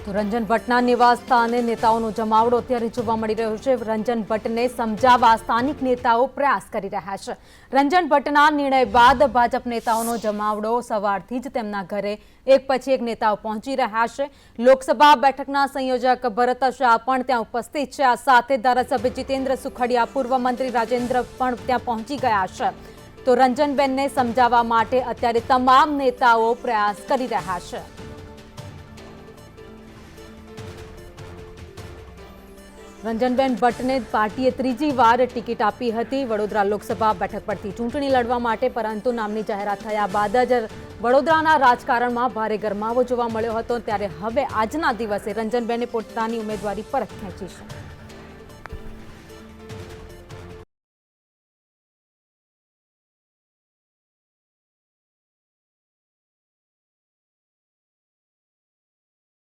તો રંજન ભટ્ટના નિવાસ સ્થાને નેતાઓનો જમાવડો અત્યારે જોવા મળી રહ્યો છે। રંજન ભટ્ટને સમજાવવા સ્થાનિક નેતાઓ પ્રયાસ કરી રહ્યા છે। રંજન ભટ્ટના નિર્ણય બાદ ભાજપ નેતાઓનો જમાવડો સવારથી જ તેમના ઘરે એક પછી એક નેતાઓ પહોંચી રહ્યા છે। લોકસભા બેઠકના સંયોજક ભરત શાહ પણ ત્યાં ઉપસ્થિત છે। આ સાથે ધારાસભ્ય જીતેન્દ્ર સુખડિયા, પૂર્વ મંત્રી રાજેન્દ્ર પણ ત્યાં પહોંચી ગયા છે। તો રંજનબેનને સમજાવવા માટે અત્યારે તમામ નેતાઓ પ્રયાસ કરી રહ્યા છે। રંજનબેન ભટ્ટને પાર્ટીએ ત્રીજી વાર ટિકિટ આપી હતી વડોદરા લોકસભા બેઠક પરથી ચૂંટણી લડવા માટે, પરંતુ નામની જાહેરાત થયા બાદ જ વડોદરાના રાજકારણમાં ભારે ગરમાવો જોવા મળ્યો હતો। ત્યારે હવે આજના દિવસે રંજનબેને પોતાની ઉમેદવારી પરત ખેંચી છે।